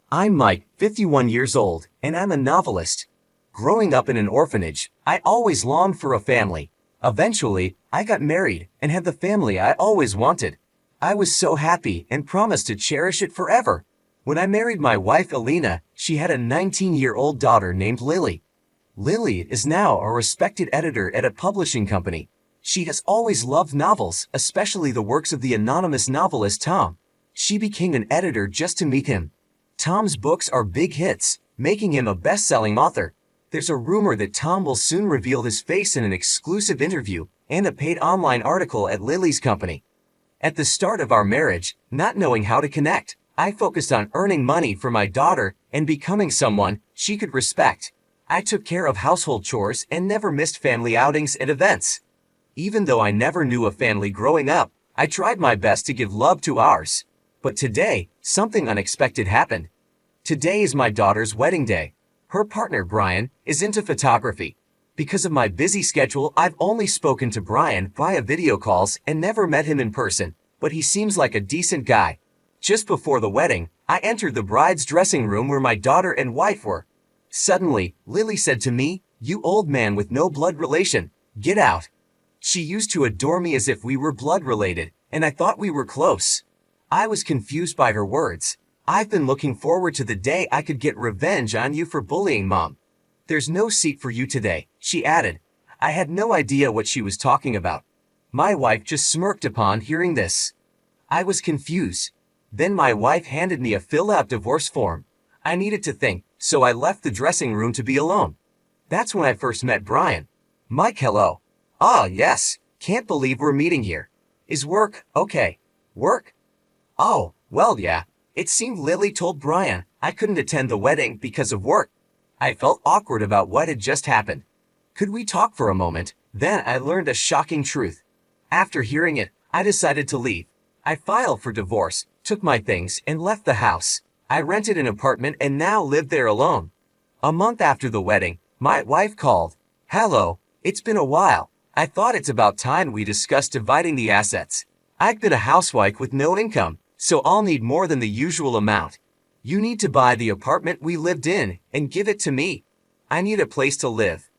I'm Mike, 51 years old, and I'm a novelist. Growing up in an orphanage, I always longed for a family. Eventually, I got married and had the family I always wanted. I was so happy and promised to cherish it forever. When I married my wife Alina, she had a 19-year-old daughter named Lily. Lily is now a respected editor at a publishing company. She has always loved novels, especially the works of the anonymous novelist Tom. She became an editor just to meet him. Tom's books are big hits, making him a best-selling author. There's a rumor that Tom will soon reveal his face in an exclusive interview and a paid online article at Lily's company. At the start of our marriage, not knowing how to connect, I focused on earning money for my daughter and becoming someone she could respect. I took care of household chores and never missed family outings and events. Even though I never knew a family growing up, I tried my best to give love to ours. But today, something unexpected happened. Today is my daughter's wedding day. Her partner, Brian, is into photography. Because of my busy schedule, I've only spoken to Brian via video calls and never met him in person, but he seems like a decent guy. Just before the wedding, I entered the bride's dressing room where my daughter and wife were. Suddenly, Lily said to me, "You old man with no blood relation, get out." She used to adore me as if we were blood related, and I thought we were close. I was confused by her words. "I've been looking forward to the day I could get revenge on you for bullying Mom. There's no seat for you today," she added. I had no idea what she was talking about. My wife just smirked upon hearing this. I was confused. Then my wife handed me a filled-out divorce form. I needed to think, so I left the dressing room to be alone. That's when I first met Brian. "Mike, hello." "Ah, yes. Can't believe we're meeting here. Is work okay?" "Work? Oh, well, yeah. It seemed Lily told Brian I couldn't attend the wedding because of work." I felt awkward about what had just happened. "Could we talk for a moment?" Then I learned a shocking truth. After hearing it, I decided to leave. I filed for divorce, took my things, and left the house. I rented an apartment and now live there alone. A month after the wedding, my wife called. "Hello, it's been a while. I thought it's about time we discussed dividing the assets. I've been a housewife with no income, so I'll need more than the usual amount. You need to buy the apartment we lived in and give it to me. I need a place to live."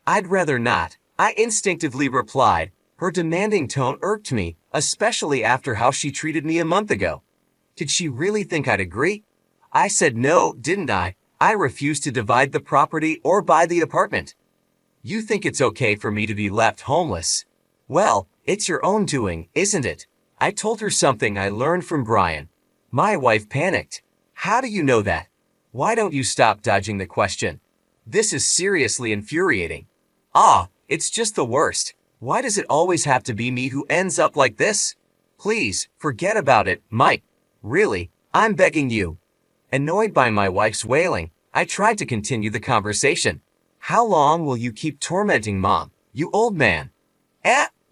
"I'd rather not," I instinctively replied. Her demanding tone irked me, especially after how she treated me a month ago. Did she really think I'd agree? I said no, didn't I? I refused to divide the property or buy the apartment. "You think it's okay for me to be left homeless? Well, it's your own doing, isn't it?" I told her something I learned from Brian. My wife panicked. "How do you know that? Why don't you stop dodging the question? This is seriously infuriating." "Ah, it's just the worst. Why does it always have to be me who ends up like this? Please, forget about it, Mike. Really, I'm begging you." Annoyed by my wife's wailing, I tried to continue the conversation. "How long will you keep tormenting Mom, you old man?"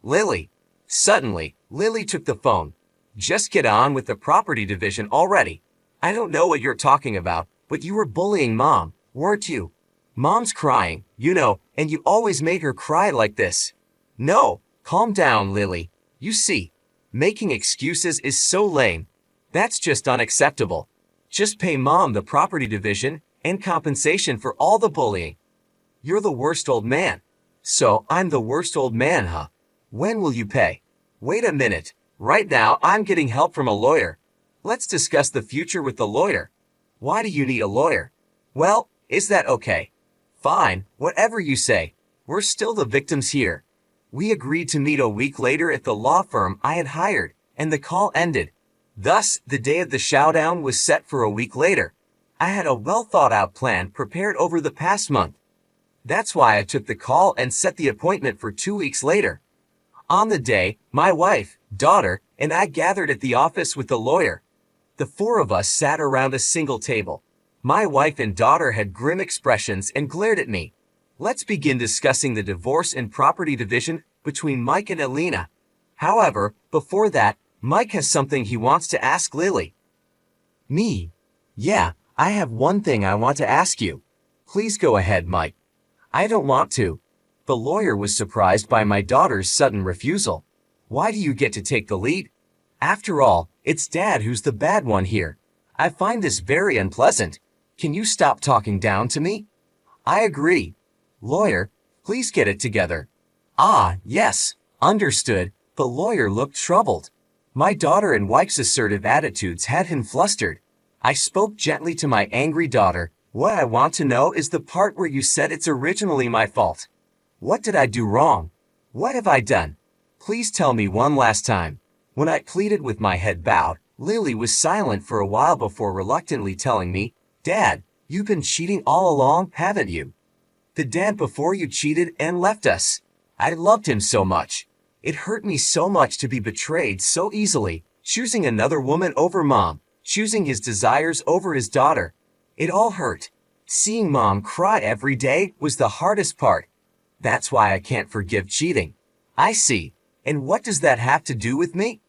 Lily." Suddenly, Lily took the phone. "Just get on with the property division already. I don't know what you're talking about, but you were bullying Mom, weren't you? Mom's crying, you know, and you always made her cry like this." "No, calm down, Lily. You see, making excuses is so lame. That's just unacceptable. Just pay Mom the property division and compensation for all the bullying." "You're the worst old man." "So I'm the worst old man, huh? When will you pay?" "Wait a minute. Right now I'm getting help from a lawyer. Let's discuss the future with the lawyer." "Why do you need a lawyer?" "Well, is that okay?" "Fine, whatever you say. We're still the victims here." We agreed to meet a week later at the law firm I had hired, and the call ended. Thus, the day of the showdown was set for a week later. I had a well-thought-out plan prepared over the past month. That's why I took the call and set the appointment for 2 weeks later. On the day, my wife, daughter, and I gathered at the office with the lawyer. The four of us sat around a single table. My wife and daughter had grim expressions and glared at me. Let's begin discussing the divorce and property division between Mike and Alina. However, before that, Mike has something he wants to ask Lily. Me? Yeah, I have one thing I want to ask you. Please go ahead, Mike. I don't want to. The lawyer was surprised by my daughter's sudden refusal. Why do you get to take the lead? After all, it's Dad who's the bad one here. I find this very unpleasant. Can you stop talking down to me? I agree. Lawyer, please get it together. Ah, yes, understood. The lawyer looked troubled. My daughter and wife's assertive attitudes had him flustered. I spoke gently to my angry daughter. What I want to know is the part where you said it's originally my fault. What did I do wrong? What have I done? Please tell me one last time. When I pleaded with my head bowed, Lily was silent for a while before reluctantly telling me, Dad, you've been cheating all along, haven't you? The dad before you cheated and left us. I loved him so much. It hurt me so much to be betrayed so easily, choosing another woman over Mom, choosing his desires over his daughter. It all hurt. Seeing Mom cry every day was the hardest part. That's why I can't forgive cheating. I see. And what does that have to do with me?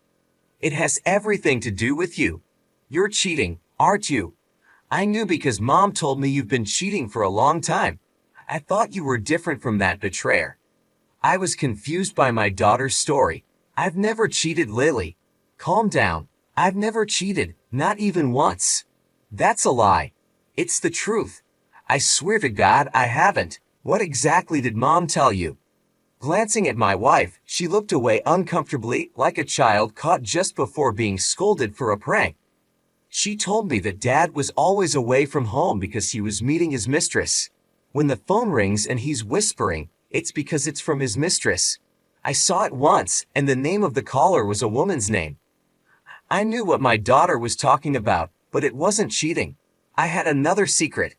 It has everything to do with you. You're cheating, aren't you? I knew because Mom told me you've been cheating for a long time. I thought you were different from that betrayer. I was confused by my daughter's story. I've never cheated, Lily. Calm down. I've never cheated, not even once. That's a lie. It's the truth. I swear to God I haven't. What exactly did Mom tell you? Glancing at my wife, she looked away uncomfortably, like a child caught just before being scolded for a prank. She told me that Dad was always away from home because he was meeting his mistress. When the phone rings and he's whispering, it's because it's from his mistress. I saw it once, and the name of the caller was a woman's name. I knew what my daughter was talking about, but it wasn't cheating. I had another secret.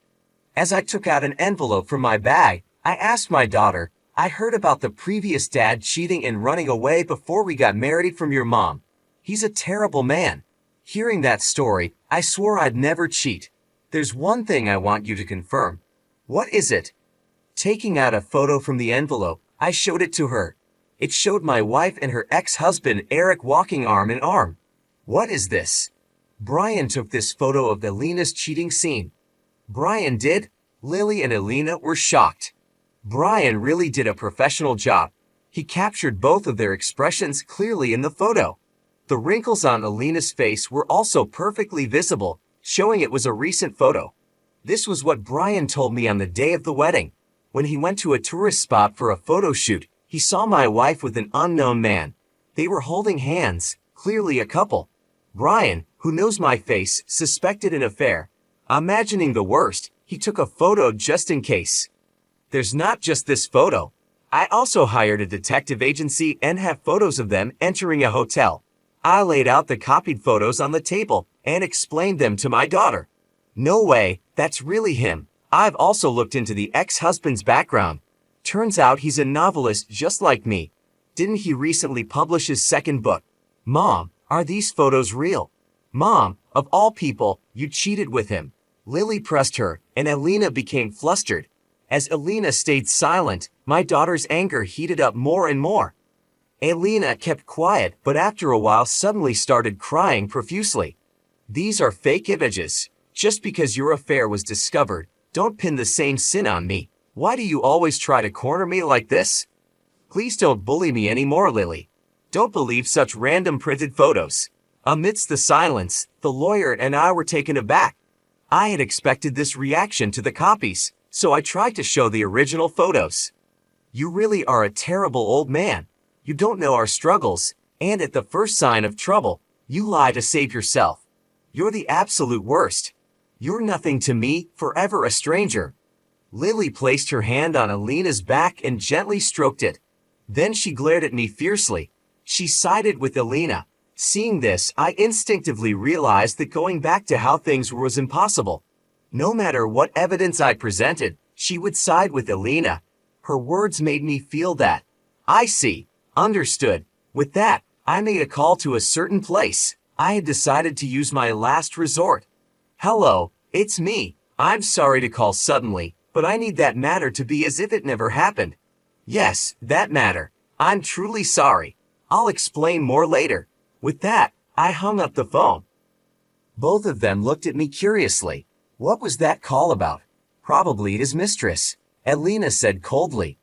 As I took out an envelope from my bag, I asked my daughter, I heard about the previous dad cheating and running away before we got married from your mom. He's a terrible man. Hearing that story, I swore I'd never cheat. There's one thing I want you to confirm. What is it? Taking out a photo from the envelope, I showed it to her. It showed my wife and her ex-husband Eric walking arm in arm. What is this? Brian took this photo of Alina's cheating scene. Brian did? Lily and Alina were shocked. Brian really did a professional job. He captured both of their expressions clearly in the photo. The wrinkles on Alina's face were also perfectly visible, showing it was a recent photo. This was what Brian told me on the day of the wedding. When he went to a tourist spot for a photo shoot, he saw my wife with an unknown man. They were holding hands, clearly a couple. Brian, who knows my face, suspected an affair. Imagining the worst, he took a photo just in case. There's not just this photo. I also hired a detective agency and have photos of them entering a hotel. I laid out the copied photos on the table and explained them to my daughter. No way, that's really him. I've also looked into the ex-husband's background. Turns out he's a novelist just like me. Didn't he recently publish his second book? Mom, are these photos real? Mom, of all people, you cheated with him. Lily pressed her, and Alina became flustered. As Alina stayed silent, my daughter's anger heated up more and more. Alina kept quiet, but after a while suddenly started crying profusely. These are fake images. Just because your affair was discovered, don't pin the same sin on me. Why do you always try to corner me like this? Please don't bully me anymore, Lily. Don't believe such random printed photos. Amidst the silence, the lawyer and I were taken aback. I had expected this reaction to the copies, so I tried to show the original photos. You really are a terrible old man. You don't know our struggles, and at the first sign of trouble, you lie to save yourself. You're the absolute worst. You're nothing to me, forever a stranger. Lily placed her hand on Alina's back and gently stroked it. Then she glared at me fiercely. She sided with Alina. Seeing this, I instinctively realized that going back to how things were was impossible. No matter what evidence I presented, she would side with Alina. Her words made me feel that. I see. Understood. With that, I made a call to a certain place. I had decided to use my last resort. Hello, it's me. I'm sorry to call suddenly, but I need that matter to be as if it never happened. Yes, that matter. I'm truly sorry. I'll explain more later. With that, I hung up the phone. Both of them looked at me curiously. What was that call about? Probably his mistress, Alina said coldly.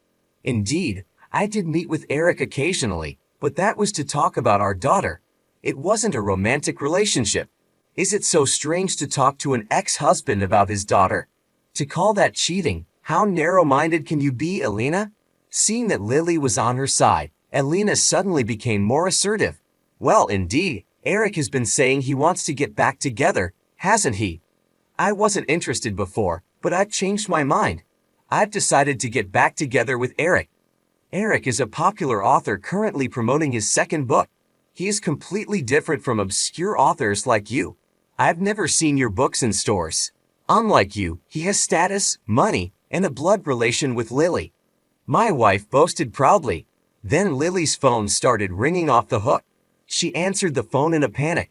Indeed, I did meet with Eric occasionally, but that was to talk about our daughter. It wasn't a romantic relationship. Is it so strange to talk to an ex-husband about his daughter? To call that cheating? How narrow-minded can you be, Elena? Seeing that Lily was on her side, Elena suddenly became more assertive. Well, indeed, Eric has been saying he wants to get back together, hasn't he? I wasn't interested before, but I've changed my mind. I've decided to get back together with Eric. Eric is a popular author currently promoting his second book. He is completely different from obscure authors like you. I've never seen your books in stores. Unlike you, he has status, money, and a blood relation with Lily. My wife boasted proudly. Then Lily's phone started ringing off the hook. She answered the phone in a panic.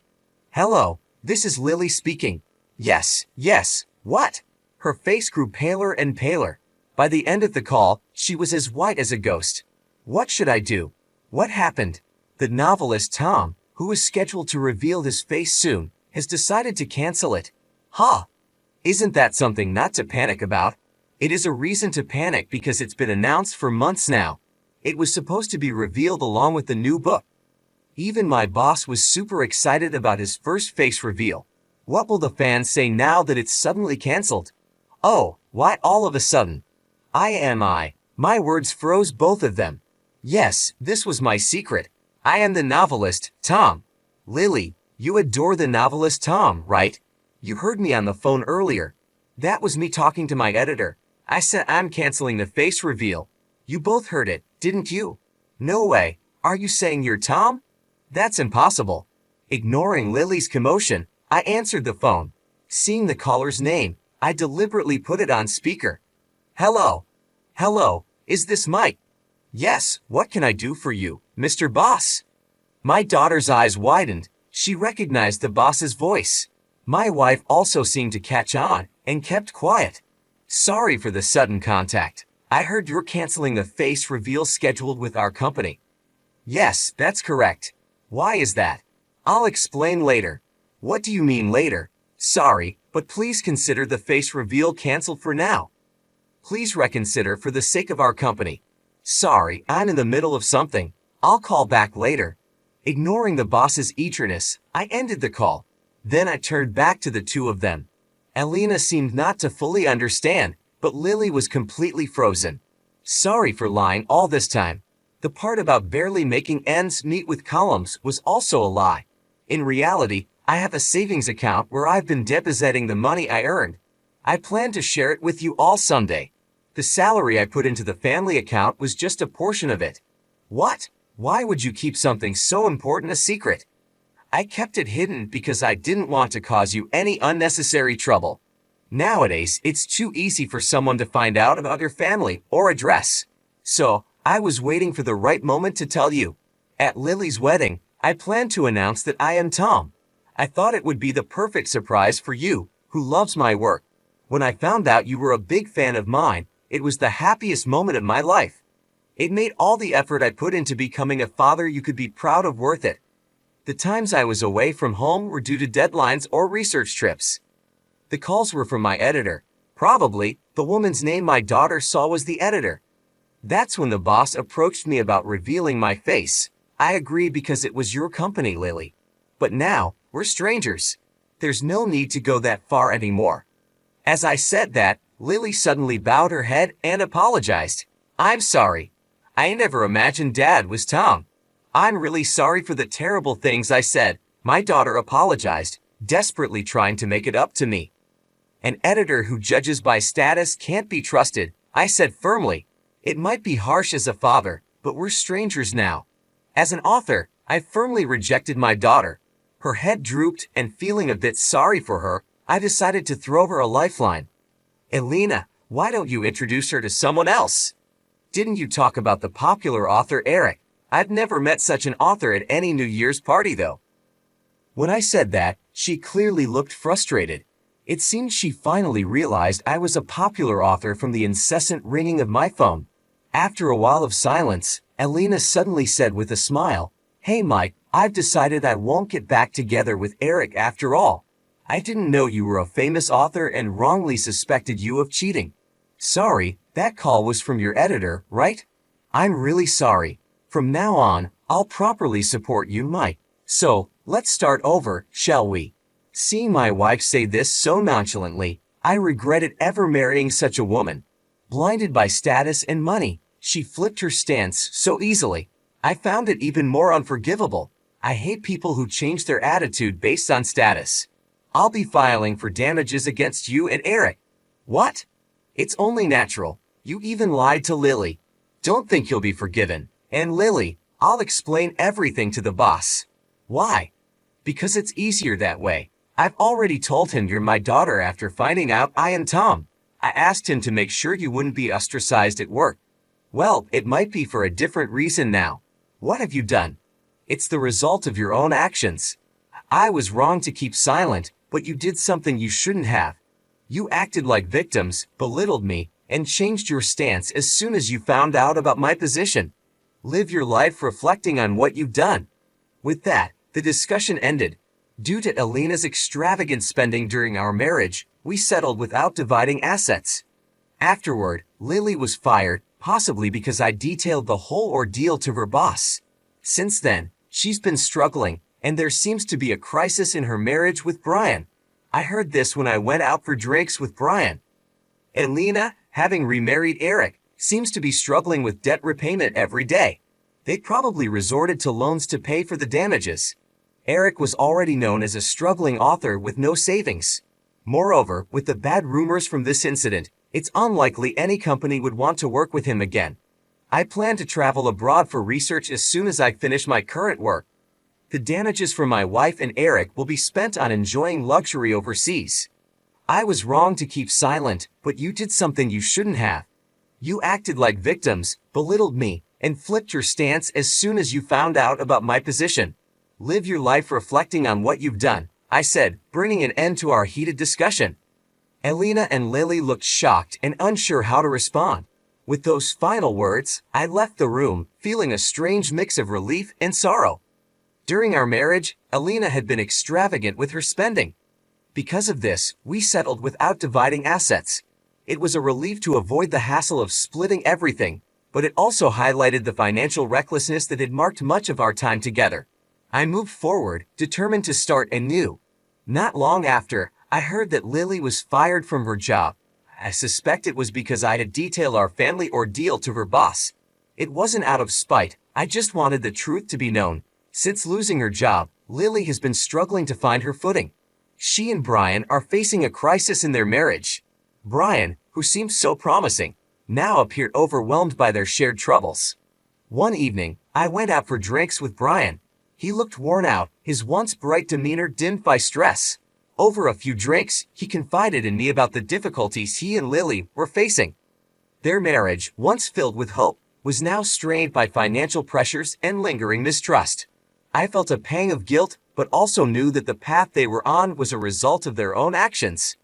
Hello, this is Lily speaking. Yes, what? Her face grew paler and paler. By the end of the call, she was as white as a ghost. What should I do? What happened? The novelist Tom, who is scheduled to reveal his face soon, has decided to cancel it. Huh? Isn't that something not to panic about? It is a reason to panic because it's been announced for months now. It was supposed to be revealed along with the new book. Even my boss was super excited about his first face reveal. What will the fans say now that it's suddenly canceled? Oh, why all of a sudden? My words froze both of them. Yes, this was my secret. I am the novelist, Tom. Lily, you adore the novelist Tom, right? You heard me on the phone earlier. That was me talking to my editor. I said I'm canceling the face reveal. You both heard it, didn't you? No way. Are you saying you're Tom? That's impossible. Ignoring Lily's commotion, I answered the phone. Seeing the caller's name, I deliberately put it on speaker. Hello, is this Mike? Yes, what can I do for you, Mr. Boss? My daughter's eyes widened. She recognized the boss's voice. My wife also seemed to catch on and kept quiet. Sorry for the sudden contact. I heard you're canceling the face reveal scheduled with our company. Yes, that's correct. Why is that? I'll explain later. What do you mean later? Sorry, but please consider the face reveal canceled for now. Please reconsider for the sake of our company. Sorry, I'm in the middle of something. I'll call back later. Ignoring the boss's eagerness, I ended the call. Then I turned back to the two of them. Elena seemed not to fully understand, but Lily was completely frozen. Sorry for lying all this time. The part about barely making ends meet with columns was also a lie. In reality, I have a savings account where I've been depositing the money I earned. I plan to share it with you all someday. The salary I put into the family account was just a portion of it. What? Why would you keep something so important a secret? I kept it hidden because I didn't want to cause you any unnecessary trouble. Nowadays, it's too easy for someone to find out about your family or address. So, I was waiting for the right moment to tell you. At Lily's wedding, I planned to announce that I am Tom. I thought it would be the perfect surprise for you, who loves my work. When I found out you were a big fan of mine, it was the happiest moment of my life. It made all the effort I put into becoming a father you could be proud of worth it. The times I was away from home were due to deadlines or research trips. The calls were from my editor. Probably, the woman's name my daughter saw was the editor. That's when the boss approached me about revealing my face. I agreed because it was your company, Lily. But now, we're strangers. There's no need to go that far anymore. As I said that, Lily suddenly bowed her head and apologized. I'm sorry. I never imagined Dad was Tom. I'm really sorry for the terrible things I said. My daughter apologized, desperately trying to make it up to me. An editor who judges by status can't be trusted, I said firmly. It might be harsh as a father, but we're strangers now. As an author, I firmly rejected my daughter. Her head drooped, and feeling a bit sorry for her, I decided to throw her a lifeline. Elena, why don't you introduce her to someone else? Didn't you talk about the popular author Eric? I've never met such an author at any New Year's party though. When I said that, she clearly looked frustrated. It seemed she finally realized I was a popular author from the incessant ringing of my phone. After a while of silence, Elena suddenly said with a smile, Hey Mike, I've decided I won't get back together with Eric after all. I didn't know you were a famous author and wrongly suspected you of cheating. Sorry, that call was from your editor, right? I'm really sorry. From now on, I'll properly support you, Mike. So, let's start over, shall we? Seeing my wife say this so nonchalantly, I regretted ever marrying such a woman. Blinded by status and money, she flipped her stance so easily. I found it even more unforgivable. I hate people who change their attitude based on status. I'll be filing for damages against you and Eric. What? It's only natural. You even lied to Lily. Don't think you'll be forgiven. And Lily, I'll explain everything to the boss. Why? Because it's easier that way. I've already told him you're my daughter after finding out I am Tom. I asked him to make sure you wouldn't be ostracized at work. Well, it might be for a different reason now. What have you done? It's the result of your own actions. I was wrong to keep silent, but you did something you shouldn't have. You acted like victims, belittled me, and changed your stance as soon as you found out about my position. Live your life reflecting on what you've done. With that, the discussion ended. Due to Elena's extravagant spending during our marriage, we settled without dividing assets. Afterward, Lily was fired, possibly because I detailed the whole ordeal to her boss. Since then, she's been struggling, and there seems to be a crisis in her marriage with Brian. I heard this when I went out for drinks with Brian. Elena, having remarried Eric, seems to be struggling with debt repayment every day. They probably resorted to loans to pay for the damages. Eric was already known as a struggling author with no savings. Moreover, with the bad rumors from this incident, it's unlikely any company would want to work with him again. I plan to travel abroad for research as soon as I finish my current work. The damages for my wife and Eric will be spent on enjoying luxury overseas. I was wrong to keep silent, but you did something you shouldn't have. You acted like victims, belittled me, and flipped your stance as soon as you found out about my position. Live your life reflecting on what you've done, I said, bringing an end to our heated discussion. Elena and Lily looked shocked and unsure how to respond. With those final words, I left the room, feeling a strange mix of relief and sorrow. During our marriage, Elena had been extravagant with her spending. Because of this, we settled without dividing assets. It was a relief to avoid the hassle of splitting everything, but it also highlighted the financial recklessness that had marked much of our time together. I moved forward, determined to start anew. Not long after, I heard that Lily was fired from her job. I suspect it was because I had detailed our family ordeal to her boss. It wasn't out of spite, I just wanted the truth to be known. Since losing her job, Lily has been struggling to find her footing. She and Brian are facing a crisis in their marriage. Brian, who seemed so promising, now appeared overwhelmed by their shared troubles. One evening, I went out for drinks with Brian. He looked worn out, his once bright demeanor dimmed by stress. Over a few drinks, he confided in me about the difficulties he and Lily were facing. Their marriage, once filled with hope, was now strained by financial pressures and lingering mistrust. I felt a pang of guilt, but also knew that the path they were on was a result of their own actions.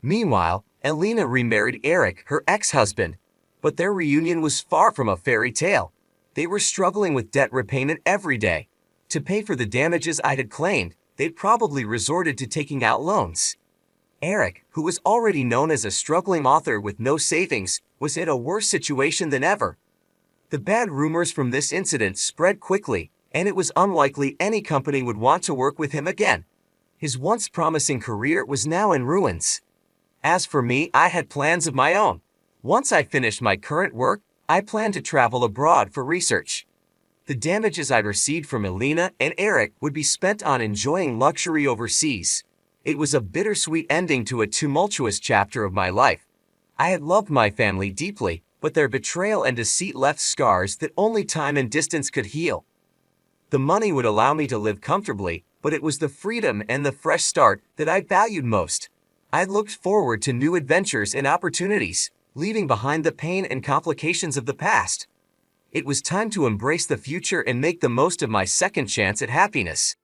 Meanwhile, Elena remarried Eric, her ex-husband. But their reunion was far from a fairy tale. They were struggling with debt repayment every day. To pay for the damages I had claimed, they'd probably resorted to taking out loans. Eric, who was already known as a struggling author with no savings, was in a worse situation than ever. The bad rumors from this incident spread quickly, and it was unlikely any company would want to work with him again. His once promising career was now in ruins. As for me, I had plans of my own. Once I finished my current work, I planned to travel abroad for research. The damages I received from Elena and Eric would be spent on enjoying luxury overseas. It was a bittersweet ending to a tumultuous chapter of my life. I had loved my family deeply, but their betrayal and deceit left scars that only time and distance could heal. The money would allow me to live comfortably, but it was the freedom and the fresh start that I valued most. I looked forward to new adventures and opportunities, leaving behind the pain and complications of the past. It was time to embrace the future and make the most of my second chance at happiness.